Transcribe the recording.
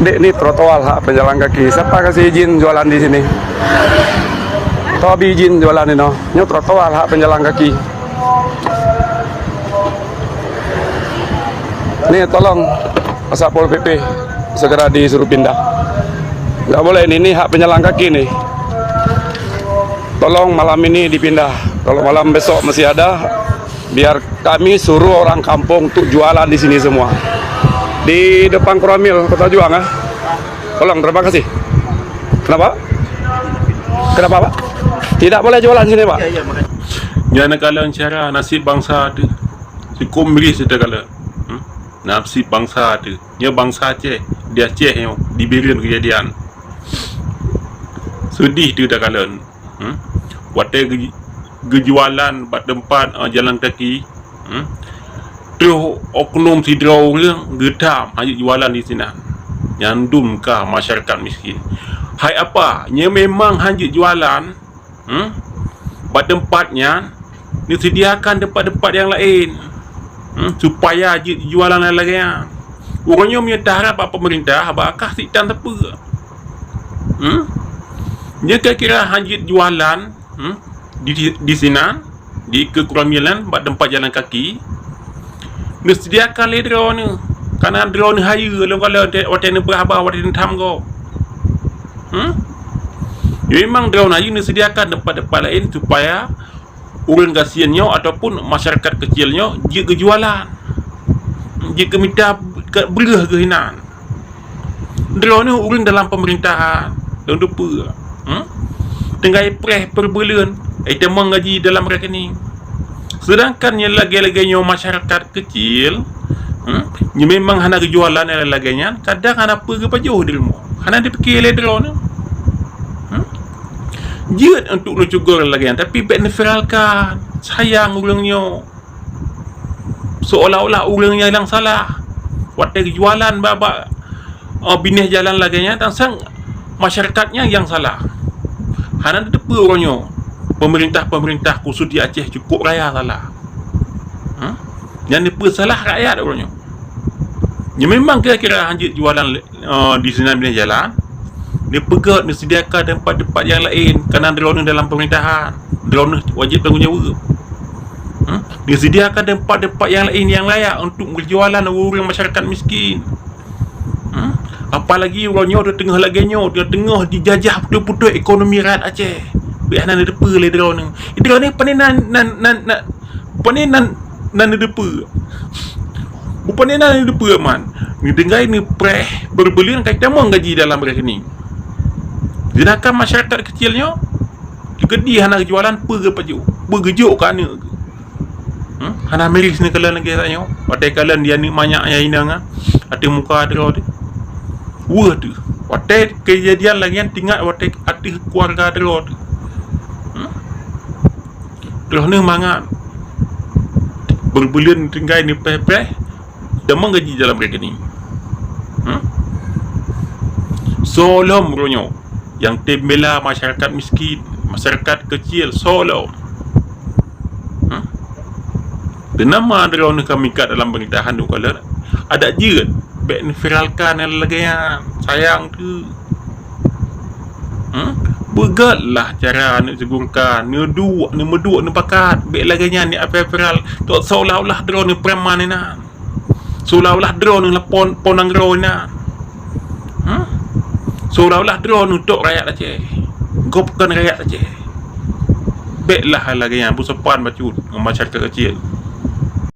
Dek, ini trotoar hak pejalan kaki. Siapa kasih izin jualan di sini? Tahu izin jualan ini, no? Ini trotoar hak pejalan kaki. Nih, tolong Satpol PP segera disuruh pindah. Nggak boleh ini hak pejalan kaki nih. Tolong malam ini dipindah. Kalau malam besok masih ada, biar kami suruh orang kampung untuk jualan di sini semua. Di depan Koramil Kota Juang, ah. Tolong, terima kasih. Kenapa? Kenapa, Pak? Tidak boleh jualan sini, Pak. Jangan kala cara nasib bangsa tu. Cukup miris kita kala. Nasib bangsa tu. Nya bangsa Aceh, dia Aceh yang dibirin kejadian. Sedih tu dah kala. Watai gejualan bat tempat jalan kaki. Terus oknum sidrau yang gedam hanya jualan di sini. Nyandum kah masyarakat miskin. Hai apa? Nya memang hanya jualan. Bat tempatnya disediakan tempat-tempat yang lain. Supaya jualan lagi. Orangnya minta harap apa pemerintah bakah sitan apa. Dia kira hanya jualan di sini di kekuramilan bat tempat jalan kaki. Disediakan le drone ni. Karena drone haya kalau hotel ni berapa hotel ni tham kau. Memang drone haya disediakan tempat-tempat lain supaya orang kasiannya ataupun masyarakat kecilnya dia kejualan. Dia minta berah kehinan. Drone ni orang dalam pemerintahan. Dan lupa. Tengah preh per bulan. Item gaji dalam rekening. Sedangkan yang lagi-laginya masyarakat kecil, yang memang hana kejualan yang lagi-laginya, kadang hana pergi pajuh di rumah. Hana dia pergi ledron. Jiat untuk nucugur lagi, tapi benefiralkan. Sayang orangnya. Seolah-olah orangnya yang salah. Waktu kejualan babak binih jalan laginya, tangsang masyarakatnya yang salah. Hana dia tepi orangnya. Pemerintah khusus di Aceh cukup raya salah. Yang dia salah rakyat orangnya. Dia memang kira-kira hanya jualan di sini bila jalan. Dia pegat, dia sediakan tempat-tempat yang lain. Kerana drone dalam pemerintahan. Drone wajib tanggungjawab. Dia sediakan tempat-tempat yang lain yang layak untuk berjualan orang masyarakat miskin. Apalagi orangnya dia tengah laginya, dia tengah dijajah putus-putus ekonomi rakyat Aceh. Biar nak depa le drone ni. Drone ni panenan nan depa. Bukan nan depa man. Ni dengai ni preh berbelir kata mong gaji dalam rekening. Sedangkan masyarakat kecilnya juga dia hana jualan pergi paju. Bergejuk kan ni. Hana miris ni kalian lagi tanya. Watai kalian dia ni banyak yang inang ada muka drone. Wah tu. Watai kejadian lagi yang tinggal watai hati keluarga drone. Terus ni mangat berbulan tinggal ni peh-peh dan menggaji dalam rekening. Solom ronyo yang tembela masyarakat miskin, masyarakat kecil solom. Dan nama drone kami kat dalam pemerintahan tu kalau ada je benefiralkan yang lagi yang sayang tu. Begatlah cara nak segungkan ni meduk ni pakat baik lagi ni apa-apa tak seolah-olah drone ni preman ni nak seolah-olah drone ni lapon ponang drone nak seolah-olah drone untuk rakyat Aceh gopkan rakyat Aceh baiklah lagi yang busapan bacut masyarakat kecil